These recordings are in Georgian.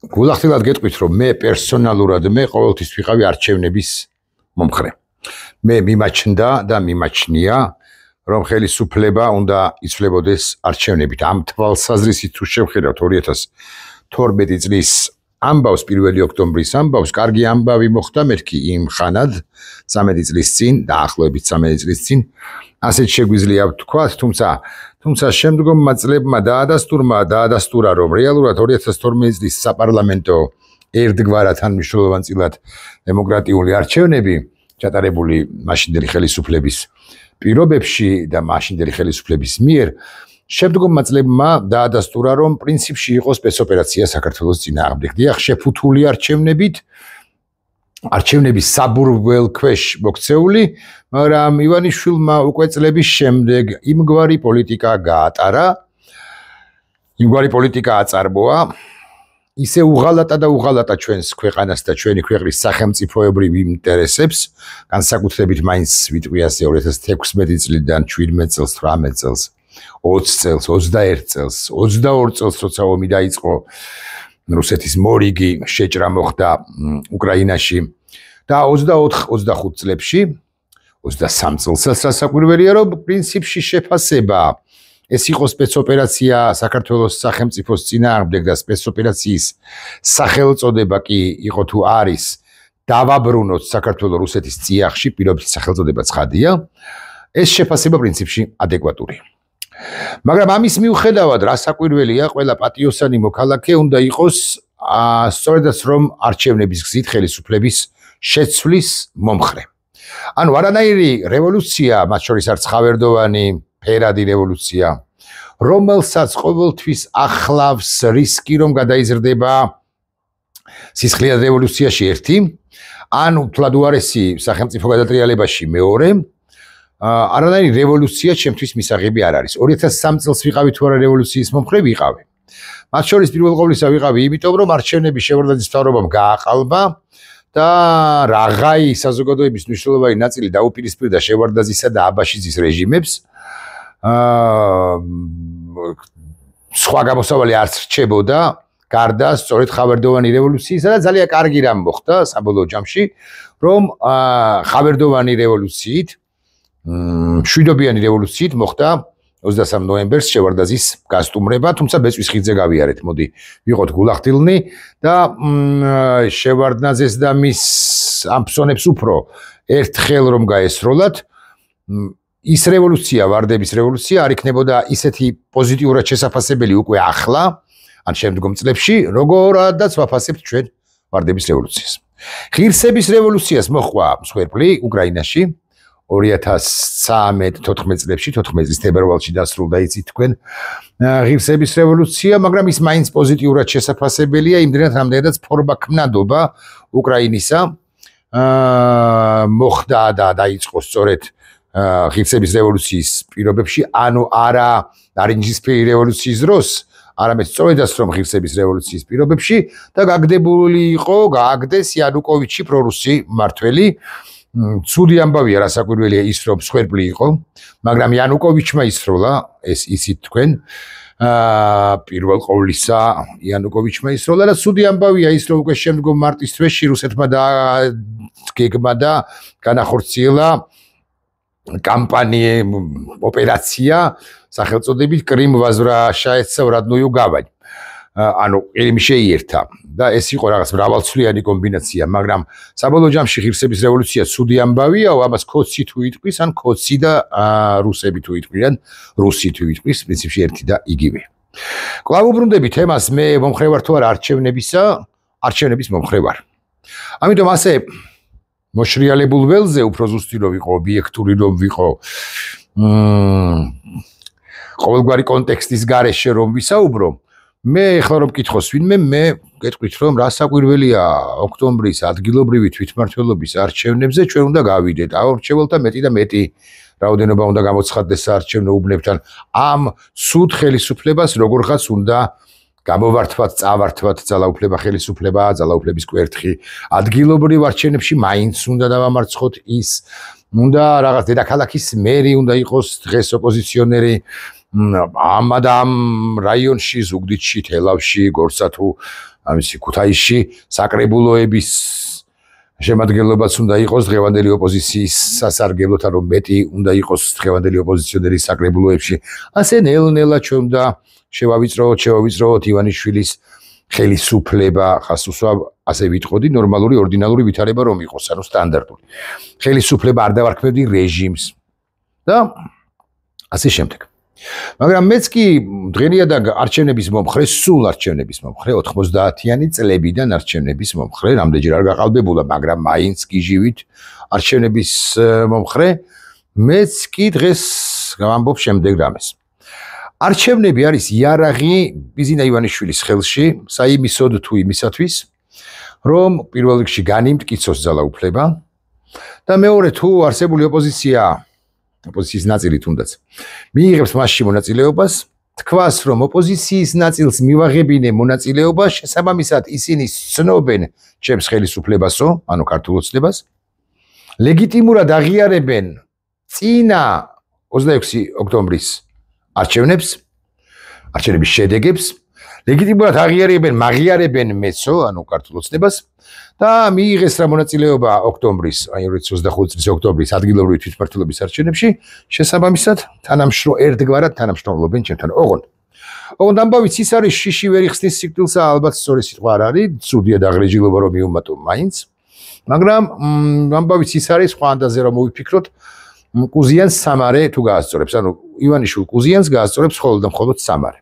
გულახდილად გეტყვით, რომ მე პერსონალურად მე ყოველთვის ვიყავი არჩევნების მომხრე. მე მიმაჩნდა და მიმაჩნია, რომ ხელისუფლება უნდა იცვლებოდეს არჩევნებით. ამ თვალსაზრისით თუ შევხედავთ 2012 წლის ამბავს 1 ოქტომბრის ამბავს, კარგი ამბავი მოხდა მერქი იმ ხანად 13 წლის წინ, დაახლოებით 13 წლის წინ, ასეთ შეგვიძლია ვთქვათ, თუმცა შემდგომმა წლებმა დაადასტურა, რომ რეალურად 2012 წლის საპარლამენტო ერთგვარად ან მნიშვნელოვანწილად დემოკრატიული არჩევნები ჩატარებული მაშინდელი ხელისუფლების პირობებში და მაშინდელი ხელისუფლების მიერ შემდგომმა წლებმა დაადასტურა, რომ პრინციპში იყო სპეცოპერაცია საქართველოს წინააღმდეგ. დიახ, შეფუთული არჩევნების საბურველქვეშ მოქცეული, მაგრამ ივანიშვილმა უკვე წლების შემდეგ იმგვარი პოლიტიკა გაატარა, იმგვარი პოლიტიკა აწარმოა, ისე უღალატა ჩვენს ქვეყანას და ჩვენი ქვეყნის სახელმწიფოებრივ ინტერესებს, განსაკუთრებით მაინც ვიტყვიასე 2016 წლიდან 17 წელს, 18 წელს, 20 წელს, 21 წელს, 22 წელს, როცა ომი დაიწყო, რუსეთის მორიგი შეჭრა მოხდა უკრაინაში და 24-25 წლებში, 23 წელსაც რასაკვირველია, რომ პრინციპში შეფასება ეს იყო სპეცოპერაცია საქართველოს სახელმწიფოს წინააღმდეგ და სპეცოპერაციის სახელწოდება კი იყო თუ არის დავაბრუნოთ საქართველოს რუსეთის წიაღში, პირობითი სახელწოდება ცხადია, ეს შეფასება პრინციპში ადეკვატურია. მაგრამ ამის მიუხედავად, რასაკვირველია, ყველა პატიოსანი მოქალაქე უნდა იყოს სწორედაც რომ არჩევნების გზით ხელისუფლების შეცვლის მომხრე. ანუ არანაირი რევოლუცია, მათ შორის არც ხავერდოვანი ფერადი რევოლუცია, რომელსაც ყოველთვის ახლავს რისკი, რომ გადაიზრდება სისხლიან რევოლუციაში ერთი, ან უთლად უარესი სახელმწიფო გადატრიალებაში მეორე, არანაირი რევოლუცია ჩემთვის მისაღები არ არის. 2003 წელს ვიყავი თუ არა რევოლუციის მომხრე ვიყავი. მათ შორის პირველ ყოვლისა ვიყავი, იმიტომ რომ არჩევნების შევარდნაძის მთავრობამ გააყალბა და რაღაცა საზოგადოების მნიშვნელოვანი ნაწილი დაუპირისპირდა შევარდნაძისა და აბაშიძის რეჟიმებს. სხვა გამოსავალი არც რჩებოდა, გარდა სწორედ ხავერდოვანი რევოლუციისა და ძალიან კარგი რამ მოხდა საბოლოო ჯამში, რომ ხავერდოვანი რევოლუციით, მშვიდობიანი რევოლუციით მოხდა 23 ნოემბერს შევარდნაძის გასტუმრება, თუმცა ბეწვის ხიდზე გავიარეთ, მოდი ვიყოთ გულახდილნი და შევარდნაძეს და მის ამფსონებს უფრო ერთხელ რომ გაესროლათ, ის რევოლუცია, ვარდების რევოლუცია არ იქნებოდა ისეთი პოზიტიურად შესაფასებელი უკვე ახლა, ან შემდგომ წლებში, როგორადაც ვაფასებთ ჩვენ ვარდების რევოლუციას. ღირსების რევოლუციას მოჰყვა მსხვერპლი უკრაინაში 2013-14 წლებში, 14 წლის თებერვალში დასრულდა იცით თქვენ ღირსების რევოლუცია, მაგრამ ის მაინც პოზიტიურად შესაფასებელია, იმდენად რამდენადაც ფორმაქმნადობა უკრაინისა მოხდა და დაიწყო სწორედ ღირსების რევოლუციის პირობებში, ანუ არა ნარინჯისფერი რევოლუციის დროს, არამედ სწორედაც რომ ღირსების რევოლუციის პირობებში და გააგდეს იანუკოვიჩი პრორუსი მმართველი. ცუდი ამბავია რასაკვირველია ის რომ მსხვერპლი იყო, მაგრამ იანუკოვიჩმა ისროლა, ეს იცით თქვენ, პირველ ყოვლისა იანუკოვიჩმა ისროლა და ცუდი ამბავია ის რომ უკვე შემდგომ მარტის თვეში რუსეთმა გეგმა და განახორციელა კამპანია ოპერაცია სახელწოდებით კრიმ возвращается в родную гавань. ანუ ელიმი შეიერთა და ეს იყო რაღაც მრავალცვლიანი კომბინაცია, მაგრამ საბოლოო ჯამში ღირსების რევოლუცია ცუდი ამბავია, ამას კოცი თუ იტყვის, ან კოცი და რუსები თუ იტყვიან, რუსი თუ იტყვის, პრინციპში ერთი და იგივე. კვლავ უბრუნდები თემას, მე მომხრე ვარ თუ არა არჩევნების მომხრე ვარ. ამიტომ ასე მოშრიალებულ ველზე უფრო ზუსტი რომ ვიყო, ობიექტური რომ ვიყო, ყოველგვარი კონტექსტის გარეშე რომ ვისაუბრო, მე ეხლა რომ მკითხოს ვინმე, მე გეტყვით რომ რასაკვირველია ოქტომბრის ადგილობრივი თვითმმართველობის არჩევნებზე ჩვენ უნდა გავიდეთ, აურჩეველთა მეტი და მეტი რაოდენობა უნდა გამოცხადდეს საარჩევნო უბნებთან. ამ ცუდ ხელისუფლებას როგორღაც უნდა გამოვართვათ, წავართვათ ძალაუფლება, ხელისუფლება, ძალაუფლების კვერთხი. ადგილობრივ არჩევნებში მაინც უნდა დავამარცხოთ ის, უნდა რაღაც დედაქალაქის მერი უნდა იყოს დღეს ოპოზიციონერი, ამ რაიონში, ზუგდიდში, თელავში, გორსა თუ ამისი ქუთაისში საკრებულოების შემადგენლობაც უნდა იყოს დღევანდელი ოპოზიციის სასარგებლოდ, რომ მეტი უნდა იყოს დღევანდელი ოპოზიციონერის საკრებულოებში. ასე ნელ-ნელა ჩვენ უნდა შევავიწროთ ივანიშვილის ხელისუფლება, ხასუსვა, ასე ვიტყოდი, ნორმალური, ორდინალური ვითარება რომ იყოს, ანუ სტანდარტული. ხელისუფლება არ დავარქმევდი რეჟიმს და ასე შემდეგ. მაგრამ მეც კი დღენიადან არჩევნების მომხრე, სულ არჩევნების მომხრე, 90-იანი წლებიდან არჩევნების მომხრე, რამდენჯერ არ გაყალბებულა, მაგრამ მაინც გიჟივით არჩევნების მომხრე, მეც კი დღეს გავამბობ შემდეგ რამეს. არჩევნები არის იარაღი ბიზინა ივანიშვილის ხელში, საიმისოდ თუ იმისათვის, რომ პირველ რიგში განიმტკიცოს ძალაუფლება და მეორე თუ არსებული ოპოზიციის ნაწილი თუნდაც მიიღებს მასში მონაწილეობას, თქვას რომ ოპოზიციის ნაწილს მივაღებინე მონაწილეობა, შესაბამისად ისინი ცნობენ ჩემს ხელისუფლებასო, ანუ ქართულ ოცნებას, ლეგიტიმურად აღიარებენ წინა 26 ოქტომბრის არჩევნების შედეგებს, ლეგიტიმურად აღიარებენ მეცო, ანუ ქართულ ოცნებას და მიიღეს რა მონაწილეობა ოქტომბრის, აი 2025 წლის ოქტომბრის ადგილობრივი თვითმმართველობის არჩევნებში, შესაბამისად ერთგვარად თანამშრომლობენ ჩემთან. ოღონდ ამბავიც ის არის, შიში ვერ იხსნის სიკვდილსა, ალბათ სწორი სიტყვა არ არის, ცუდია დაღრეჯილობა რომ მიუმატო მაინც, მაგრამ ამბავიც ის არის, სხვა ანდაზე რომ მოვიფიქროთ, კუზიანს სამარე თუ გაასწორებს, ანუ ივანიშვილ კუზიანს გაასწორებს მხოლოდ და მხოლოდ სამარე.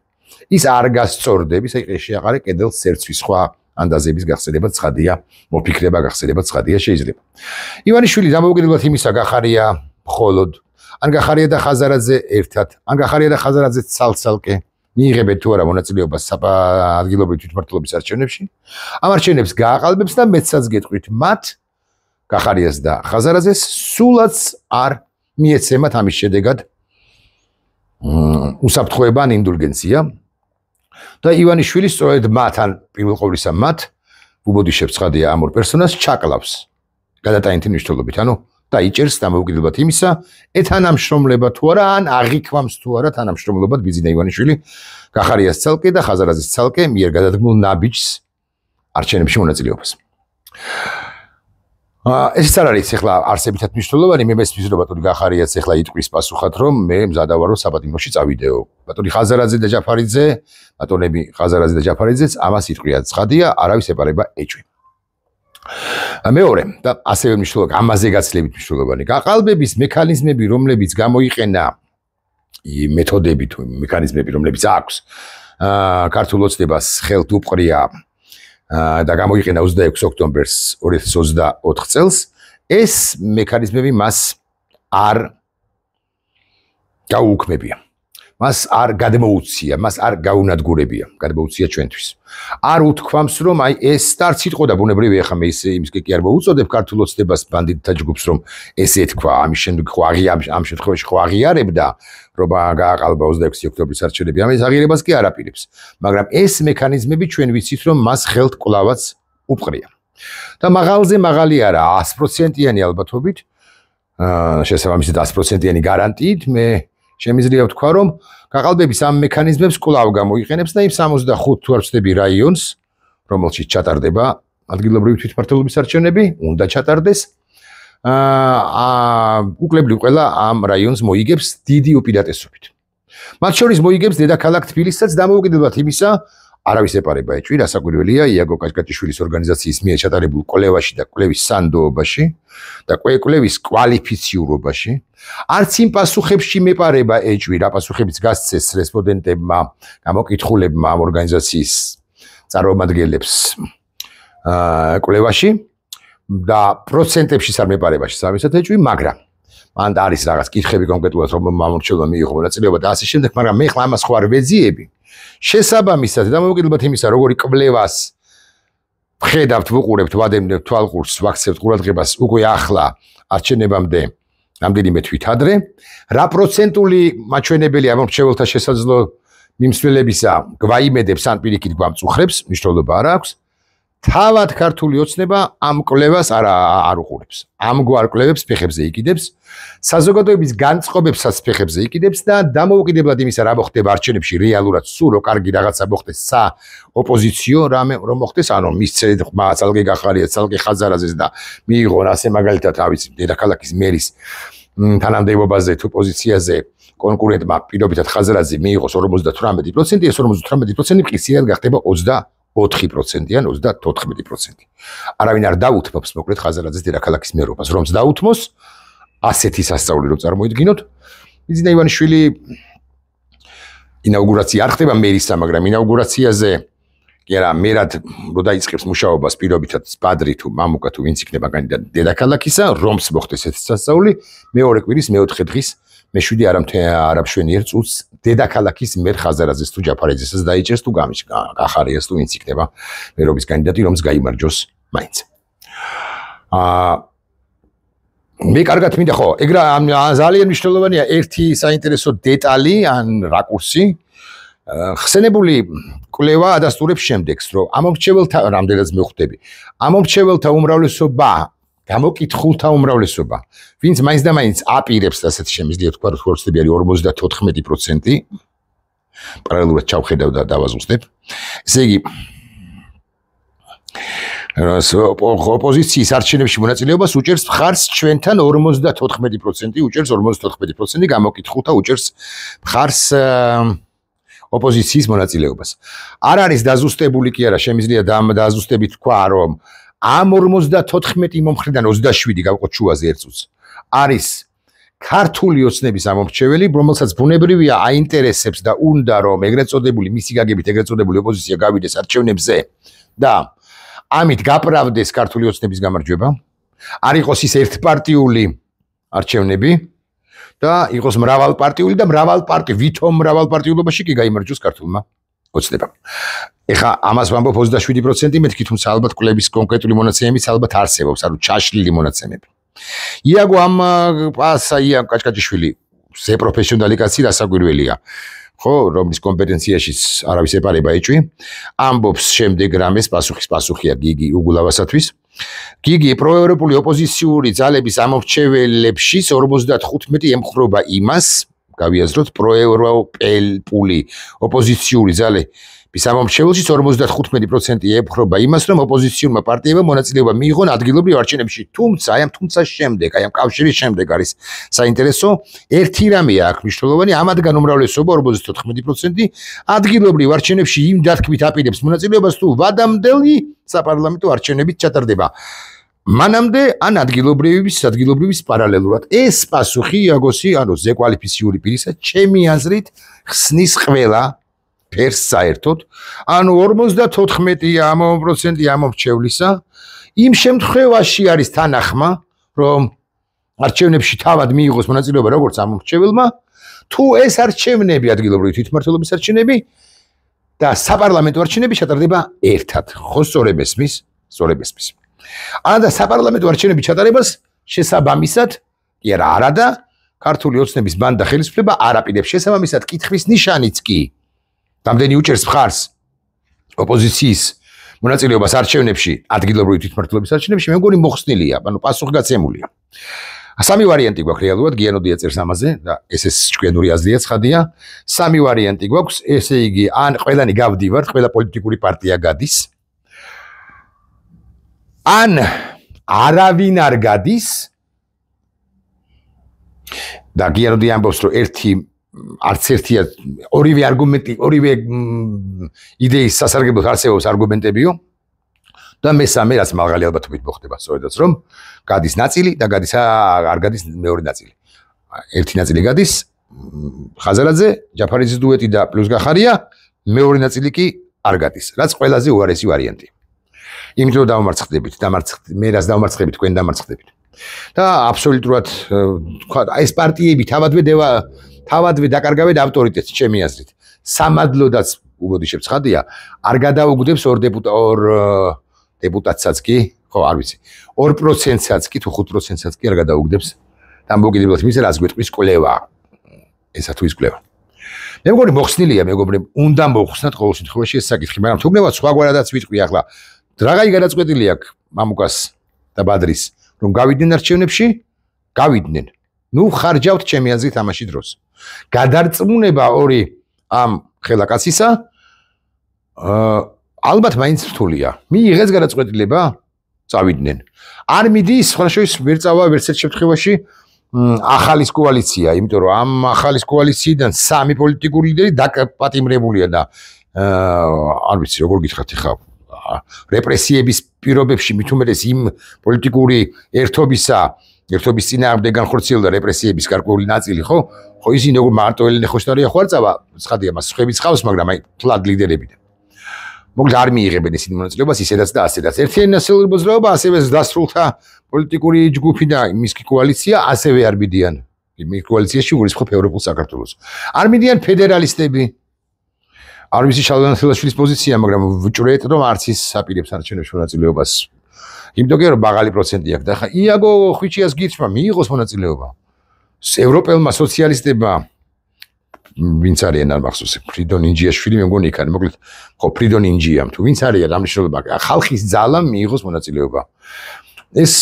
ის არ გასწორდების, აი შეაყარე კედელს სერცვის სხვა ანდაზების გახსენება ცხადია, მოფიქრება გახსენება ცხადია შეიძლება. ივანიშვილი დამოუკიდებლად იმისა გახარია მხოლოდ, ან გახარია და ხაზარაძე ერთად, ან გახარია და ხაზარაძე ცალ-ცალკე მიიღებენ თუ არა მონაწილეობას ადგილობრივი თვითმმართველობის არჩევნებში. ამ არჩევნებს გააყალბებს და მეცაც გეტყვით მათ გახარიას და ხაზარაძეს სულაც არ მიეცემათ ამის შედეგად უსაფრთხოება ან ინდულგენცია. და ივანიშვილი სწორედ მათ ან პირველ ყოვლისა მათ უბოდიშებს ცხადია ამ ორ პერსონას ჩაკლავს გადატანითი მნიშვნელობით, ანუ დაიჭერს დამოუკიდებლად იმისა, ეთანამშრომლება თუ არა ან აღიქვამს თუ არა თანამშრომლობად ბიზინა ივანიშვილი გახარიას ცალკე და ხაზარაძის ცალკე მიერ გადადგმულ ნაბიჯს არჩევნებში მონაწილეობას. ეს არ არის ახლა არსებითად მნიშვნელოვანი, მე მესმის რომ ბატონი გახარიაც ახლა იტყვის პასუხად, რომ მე მზადა ვარო საბატიმოში წავიდეო. ბატონი ხაზარაძე და ჯაფარიძე, ბატონები ხაზარაძე და ჯაფარიძეც ამას იტყვიან ცხადია, არავის ეპარება ეჭვი. მეორე და ასევე მნიშვნელოვანი, ამაზე გაცილებით მნიშვნელოვანი, გაყალბების მექანიზმები, რომლებიც გამოიყენა მეთოდები თუ მექანიზმები, რომლებიც აქვს ქართულ ოცნებას ხელთ უპყრია და გამოიყენა 26 ოქტომბერს 2024 წელს, ეს მექანიზმები მას არ გაუუქმებია. მას არ გადმოუცია, მას არ გაუნადგურებია, გადმოუცია ჩვენთვის. არ უთქვამს, რომ აი ეს არც იტყვა და ბუნებრივია, ხა მე იმისკენ კი არ მოუწოდებ ქართულ ოცნებას ბანდიტთა ჯგუფს, რომ ესე თქვა, ამის შემდეგ ამ შემთხვევაში ხო აღიარებდა, რომ გააყალბა 26 ოქტომბრის არჩევნები, ამის აღიარებას კი არ აპირებს. მაგრამ ეს მექანიზმები ჩვენ ვიცით, რომ მას ხელთ კვლავაც უპყრია. და მაღალზე მაღალი არა, 100%-იანი ალბათობით, შესაბამისად 100%-იანი გარანტიით მე შემიძლია ვთქვა, რომ გაყალბების ამ მექანიზმებს კვლავ გამოიყენებს და იმ 65 თუ არ ვცდები რაიონს, რომელშიც ჩატარდება ადგილობრივი თვითმმართველობის არჩევნები, უნდა ჩატარდეს. უკლებრივ ყველა ამ რაიონს მოიგებს დიდი უპირატესობით. მათ შორის მოიგებს დედაქალაქ თბილისსაც დამოუკიდებლად იმისა, არავის ეპარება ეჭვი, რასაკვირველია, იაგო კაჭკაჭიშვილის ორგანიზაციის მიერ ჩატარებულ კვლევაში და კვლევის სანდოობაში და კვლევის კვალიფიციურობაში, არც იმ პასუხებში მეპარება ეჭვი, რა პასუხებიც გასცეს რესპონდენტებმა, გამოკითხულებმა ამ ორგანიზაციის წარმომადგენლებს კვლევაში და პროცენტებში არ მეპარება შესაბამისად ეჭვი, მაგრამ მან არის რაღაც კითხები კონკრეტულად რომ მომრჩევლმა მიიღო მონაწილეობა და ასე შემდეგ, მაგრამ მე ხლა ამას ხო არ ვეძიები. შესაბამისად დამოუკიდებლად იმისა, როგორი კვლევას ვხედავთ, ვუყურებთ, ვადევნებთ თვალყურს, ვაქცევთ ყურადღებას უკვე ახლა არჩევნებამდე რამდენიმე თვით ადრე, რა პროცენტული მაჩვენებელი ამორჩეველთა შესაძლო მიმსვლელებისა გვაიმედებს ან პირიქით გვამწუხრებს, მნიშვნელობა არ აქვს თავად ქართული ოცნება ამ კვლევას არ უყურებს. ამგვარ კვლევებს ფეხებზე იკიდებს, საზოგადოების განწყობებსაც ფეხებზე იკიდებს და დამოუკიდებლად იმისა, რა მოხდება არჩევნებში რეალურად, სულ რო კარგი რაღაცა მოხდეს ოპოზიციო რამე რომ მოხდეს, ანუ მისცე ხმა ცალკე გახარია, ცალკე ხაზარაძეს და მიიღონ ასე მაგალითად, ავიცი, დედაქალაქის მერის თანამდებობაზე თუ პოზიციაზე კონკურენტმა პირობითად ხაზარაძე მიიღოს 58%, ეს 58% მყისიერ გახდება 4%-იან 34%. არავინ არ დაუთმობს მოკლედ ხაზარაძეს დედაქალაქის მერობას, რომც დაუთმოს ასეთი სასწაული რომ წარმოიდგინოთ. მიზნა ივანიშვილი ინაუგურაცია არ ხდება მერისა, მაგრამ ინაუგურაციაზე კი არა, მერად რო დაიწყებს მუშაობას პირობითად პადრი თუ მამუკა თუ ვინც იქნება კანდიდატი დედაქალაქისა, რომც მოხდეს ესეთი სასწაული, მეორე კვირის მეოთხე დღის მე7 არამშვენიერ წუთს დედაქალაქის მერ ხაზარაძეს თუ ჯაფარიძესაც დაიჭერს თუ გახარიას თუ ვინც იქნება მერობის კანდიდატი, რომც გაიმარჯვოს მაინც. მე კარგად მინდა ხო, ეგრა ძალიან მნიშვნელოვანია ერთი საინტერესო დეტალი ან რაკურსი. ხსენებული კვლევა ადასტურებს შემდეგს, რომ ამომრჩეველთა რამდენადაც მეხვდები, ამომრჩეველთა უმრავლესობა გამოკითხულთა უმრავლესობა, ვინც მაინც და მაინც აპირებს, ასეთ შემიძლია თქვა, რომ ხორცები არის 54%. პარალელურად ჩავხედავ და დავაზუსტებ. ესე იგი, ოპოზიციის არჩევნებში მონაწილეობას უჭერს მხარს ჩვენთან 54%, უჭერს 54%, გამოკითხულთა უჭერს მხარს ოპოზიციის მონაწილეობას. არ არის დაზუსტებული კი არა, შემიძლია დაზუსტებით თქვა, რომ ამ 54 მომხრიდან 27 გავყოთ შუაზე ერთ წუთს. არის ქართული ოცნების ამომრჩეველი, რომელსაც ბუნებრივია აინტერესებს და უნდა რომ ეგრეთ წოდებული მისი გაგებით ეგრეთ წოდებული ოპოზიცია გავიდეს არჩევნებზე და ამით გაპრავდეს ქართული ოცნების გამარჯვება. არ იყოს ის ერთპარტიული არჩევნები და იყოს მრავალპარტიული და ვითომ მრავალპარტიულობაში კი გაიმარჯვოს ქართულმა ოცნებამ. ეხა ამას ვამბობ 27% მეთქი, თუმცა ალბათ კვლევის კონკრეტული მონაცემებიც ალბათ არსებობს, ანუ ჩაშლილი მონაცემები. იაგო ამ პასაია კაჭკაჭიშვილი ზე პროფესიონალი კაცი რასაკვირველია. ხო, რომლის კომპეტენციაშიც არავის ეპარება ეჭვი. ამბობს შემდეგ რამეს პასუხია გიგი უგულავასათვის. გიგი პროევროპული ოპოზიციური ძალების ამორჩეველებში 55 ემხრობა იმას, გავიაზროთ პროევროპული ოპოზიციური ძალების ამორჩეველში 55% ემხრობა იმას, რომ ოპოზიციურმა პარტიებმა მონაწილეობა მიიღონ ადგილობრივ არჩევნებში. თუმცა, აი ამ კავშირის შემდეგ არის საინტერესო, ერთი რამეა აქ მნიშვნელოვანი, ამათგან უმრავლესობა 54% ადგილობრივ არჩევნებში იმ დათქმით აპირებს მონაწილეობას, თუ ვადამდელი საპარლამენტო არჩევნებით ჩატარდება. მანამდე ან ადგილობრივის პარალელურად. ეს პასუხი იაგოსი, ანუ ზე კვალიფიციური პირისა, ჩემი აზრით ხსნის ყველა ფერს საერთოდ, ანუ 54% ამომრჩევლისა იმ შემთხვევაში არის თანახმა, რომ არჩევნებში თავად მიიღოს მონაწილეობა როგორც ამომრჩეველმა, თუ ეს არჩევნები ადგილობრივი თვითმმართველობის არჩევნები და საპარლამენტო არჩევნები ჩატარდება ერთად. ხო, სწორებ ესმის. ანდა საპარლამენტო არჩევნების ჩატარებას შესაბამისად, კი არა და ქართული ოცნების ბანდა ხელისუფლება არ აპირებს შესაბამისად კითხვის ნიშანიც კი. რამდენი უჭერს მხარს ოპოზიციის მონაწილეობას არჩევნებში, ადგილობრივი თვითმმართველობის არჩევნებში, მე მგონი მოხსნილია, ანუ პასუხგაცემულია. სამი ვარიანტი გვაქვს რეალურად, გიანოდია წერს ამაზე და ეს ჭკვიანური აზრია ცხადია. სამი ვარიანტი გვაქვს, ესე იგი, ან ყველანი გავდივართ, ყველა პოლიტიკური პარტია გადის. ან არავინ არ გადის და გიანოდი ამბობს, რომ არც ერთია ორივე არგუმენტი, ორივე იდეის სასარგებლოდ არსებობს არგუმენტებიო და მესამე რაც მაღალი ალბათობით მოხდება, სწორედაც რომ გადის ნაწილი და არ გადის მეორე ნაწილი. ერთი ნაწილი გადის ხაზარაძე, ჯაფარიძის დუეტი და პლუს გახარია, მეორე ნაწილი კი არ გადის, რაც ყველაზე უარესი ვარიანტია. იმიტომ რომ დავმარცხდებით, მე რას დავმარცხდებით, თქვენ დამარცხდებით. და აბსოლუტურად ეს პარტიები თავადვე დაკარგავენ ავტორიტეტს, ჩემი აზრით. სამადლოდაც უბოდიშებს ხადია, არ გადაუგდებს ორ დეპუტატსაც კი, ხო, არ ვიცი. 2%-საც კი თუ 5%-საც კი არ გადაუგდებს. დამოუკიდებლად იმისა, რაც გვეტყვის კვლევა. ესა თუ ის კვლევა. მე მგონი მოხსნილია, მეგობრებო, უნდა მოხსნათ ყოველ შემთხვევაში ეს საკითხი, მაგრამ თუნდაც სხვაგვარადაც ვიტყვი ახლა. Რაღაცა გადაწყვეტილი აქვს მამუკას და ბადრის, რომ გავიდნენ არჩევნებში, გავიდნენ. ნუ ხარჯავთ ჩემი აზრით ამაში დროს. გადარწმუნება ორი ამ ხელაკაცისა ალბათ მაინც რთულია. მიიღეს გადაწყვეტილება, წავიდნენ. არ მიდის, ხოშოის ვერ წავა ვერც ერთ შემთხვევაში ახალის კოალიცია, იმიტომ რომ ამ ახალის კოალიციიდან სამი პოლიტიკური ლიდერი დაპატიმრებულია და არ ვიცი როგორ გითხრათ ხა რეპრესიების პირობებში მით უმეტეს იმ პოლიტიკური ერთობის წინააღმდეგ განხორციელდა რეპრესიების გარკვეული ნაწილი, ხო ისინი როგორ მარტო ელენე ხოშტარია ხო არ წავა, ცხადია მას ხებიც ხავს, მაგრამ აი ფლად ლიდერებიდან. მოკლედ არ მიიღებენ ისინი მონაწილეობას ისედაც და ასედაც. ერთიანი ნაციონალური მოძრაობა ასევე დასრულთა პოლიტიკური ჯგუფი და მისკი კოალიცია ასევე არ მიდიან. მის კოალიციაში უგულისხმობ ევროპულ საქართველოს. არ მიდიან ფედერალისტები. არ ვიცი შალვანაშვილის პოზიცია, მაგრამ ვჭრეთ რომ არც ის აპირებს არჩევნებში მონაწილეობას. იმიტომ რომ მაღალი პროცენტი აქვს და ხა იაგო ხვიჩიას გირჩმა მიიღოს მონაწილეობა. ევროპელმა სოციალისტებმა ვინც არიან არ მახსოვს ფრიდონ ინჯიაშვილი მე მგონი იქ არის მოკლედ ხო ფრიდონ ინჯიამ თუ ვინც არის ამ მნიშვნელობა ხალხის ძალამ მიიღოს მონაწილეობა ეს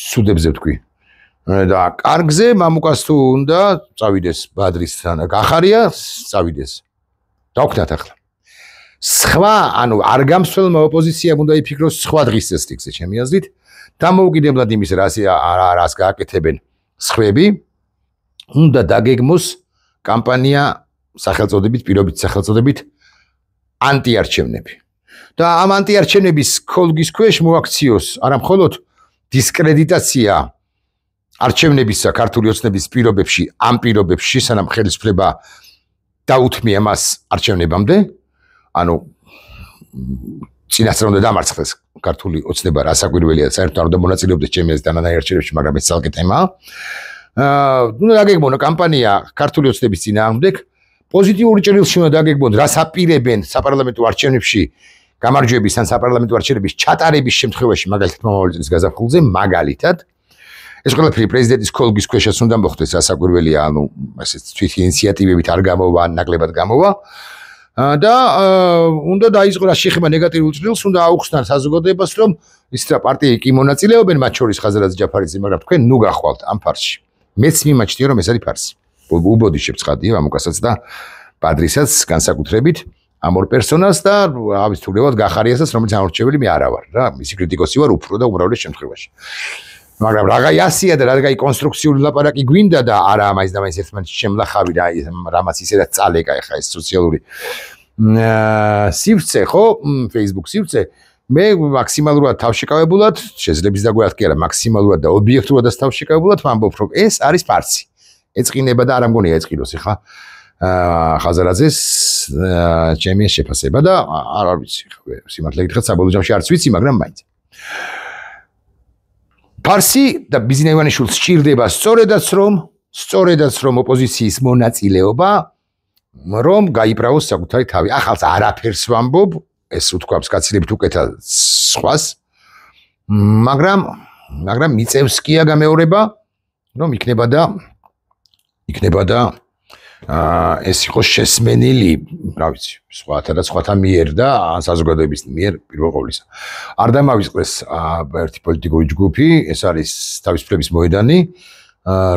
სუდებზე ვთქვი და კარგზე მამუკას თუ უნდა წავიდეს ბადრისთან გახარია წავიდეს დავქნათ ახლა სხვა ანუ არ გამსვლელმა ოპოზიციამ უნდა იფიქროს სხვა დღის წესრიგზე ჩემი აზრით დამოუკიდებლად იმის რას გააკეთებენ სხვები უნდა დაგეგმოს კამპანია სახელწოდებით პირობით სახელწოდებით ანტიარჩევნები და ამ ანტიარჩევნების ქოლგის ქვეშ მოაქციოს არა მხოლოდ დისკრედიტაცია არჩევნებისა ქართული ოცნების პირობებში ამ პირობებში სანამ ხელისუფლება დაუთმია მას არჩევნებამდე ანუ წინასწარ უნდა დამარცხდეს ქართული ოცნება რასაკვირველია საერთოდ არ უნდა მონაწილეობდეს ჩემი აზრით დანარჩენ არჩევნებში მაგრამ ეს ძალკე თემაა უნდა დაგეგმოს კამპანია ქართული ოცნების წინააღმდეგ პოზიტიური ჭრილში უნდა დაგეგმოს რას აპირებენ საპარლამენტო არჩევნებში გამარჯვების ან საპარლამენტო არჩევნების ჩატარების შემთხვევაში მაგალითად მომავალი წლის გაზაფხულზე მაგალითად ეს ყველაფერი პრეზიდენტის ქოლგის ქვეშაც უნდა მოხდეს რასაკვირველია ანუ ესე თვით ინიციატივებით არ გამოვა ან ნაკლებად გამოვა და უნდა დაიწყო რა შეხება ნეგატიურ ჭრილს უნდა აუხსნან საზოგადოებას რომ ის რა პარტიები კი მონაწილეობენ მათ შორის ხაზარაძე ჯაფარიძე მაგრამ თქვენ ნუ გახვალთ ამ ფარსში მეც მიმაჩნია რომ ეს არის ფარსი უბოდი შეწყადია ამუკასაც და ბადრისაც განსაკუთრებით ამ ორ პერსონას და ავის თულებად გახარიასაც რომელიც ამორჩეველი მე არა ვარ რა მისი კრიტიკოსი ვარ უფრო და უმრავლეს შემთხვევაში მაგრამ რაღაცა ასია და რაღაცა კონსტრუქციული ლაპარაკი გვინდა და არა ამას და მაინც ერთმანეთს შემლახავი და რამაც ისედაც წალეკა ეხა ეს სოციალური სივრცე ხო Facebook სივრცე მე მაქსიმალურად თავშეკავებულად შეძლებს დაგვიათ კი არა მაქსიმალურად და ობიექტურადაც თავშეკავებულად ვამბობ რომ ეს არის ფარსი ეწყინება და არ ამგონია ეწყიროს ეხა ხაზარაძეს ჩემი შეფასება და არ ვიცი სიმართლე გითხრათ საბოლოო ჯამში არც ვიცი მაგრამ მაინც ფარსი და ბიზნეს ივანიშვილს სჭირდება სწორედაც რომ ოპოზიციის მონაწილეობა რომ გაიბრაოს საკუთარი თავი ახალს არაფერს ვამბობ ეს უთქვამს კაცილებით უკეთა სხვას მაგრამ მიწევს კია გამეორება რომ იქნება და ეს იყოს შესმენილი რა ვიცი სხვათა მიერ და საზოგადოების მიერ პირველ ყოვლისა არ დამავიწყდეს ერთი პოლიტიკური ჯგუფი ეს არის თავისუფლების მოედანი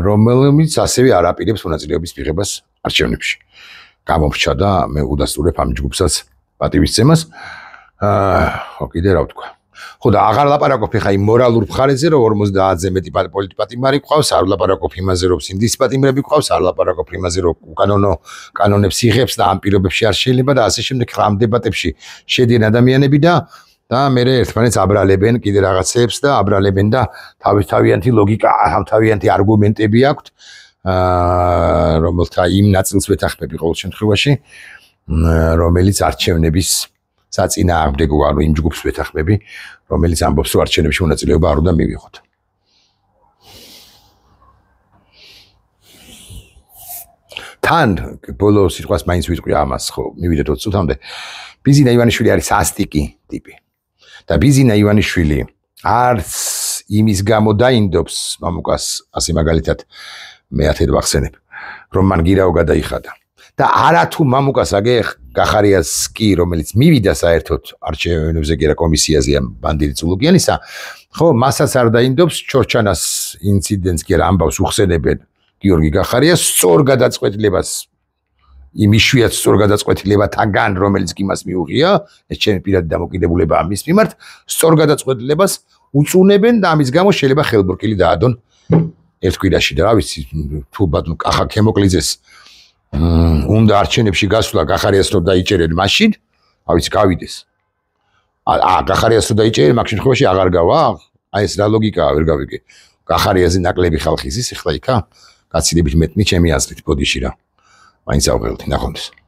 რომელიც ასევე არ აპირებს მონაწილეობის მიღებას არჩევნებში გამომრჩა და მე უდასტურებ ამ ჯგუფსაც პატივისცემას ხო კიდე რა ვთქვა ხო და აღარ ლაპარაკობ ხა იმ მორალურ მხარეზე რომ 50-ზე მეტი პოლიტპატიმარი გვყავს არ ლაპარაკობ იმაზე რომ სინდის პატიმრები გვყავს არ ლაპარაკობ იმაზე რომ კანონებს იღებს და ამ პირობებში არ შეიძლება და ასე შემდეგ ხა ამ დებატებში შედიან ადამიანები და მე ერთმანეთს აბრალებენ კიდე რაღაცეებს და აბრალებენ და თავიანთი ლოგიკა თავიანთი არგუმენტები აქვთ რომელთა იმ ნაწილს ვეთანხმები ყოველ შემთხვევაში რომელიც არჩევნების საწინააღმდეგო ანუ იმ ჯგუფს ვეთანხმები რომელიც ამბობს რომ არჩევნებში მონაწილეობა არ უნდა მივიღოთ თან ბოლო სიტყვას მაინც ვიტყვი ამას ხო მივიდეთ 20 წუთამდე ბიზინა ივანიშვილი არის ასტიკი ტიპი და ბიზინა ივანიშვილი არც იმის გამო დაინდობს მამუკას ასე მაგალითად მე ათედ ვახსენებ რომ მან გირაო გადაიხადა და არათუ მამუკას გახარიას კი რომელიც მივიდა საერთოდ არჩევნებზე კი რა კომისიაზე ამ ბანდიტი წულუკიანისა ხო მასაც არ დაინდობს ჩორჩანას ინციდენტს კი რა ამბავს უხსენებენ გიორგი გახარიას სწორ გადაწყვეტილებას იმ იშვიათ სწორ გადაწყვეტილებათაგან რომელიც კი მას მიუღია ეს ჩემი პირადი დამოკიდებულებაა მის მიმართ სწორ გადაწყვეტილებას უწუნებენ და ამის გამო შეიძლება ხელბურკილი დაადონ ერთ კვირაში და რა ვიცი თუ ბატონ კახა ქემოკლიძეს უნდა არჩევნებში გასვლა გახარიას რომ დაიჭერენ მაშინ რა ვიცი გავიდეს გახარიას რომ დაიჭერენ მაგ შემთხვევაში აღარ გავა აი ეს რა ლოგიკაა ვერ გავიგე გახარიაზე ნაკლები ხალხი ზის ახლა იქა გაცილებით მეტნი ჩემი აზრით ბოდიში რა მაინც ავღელდი ნახონდეს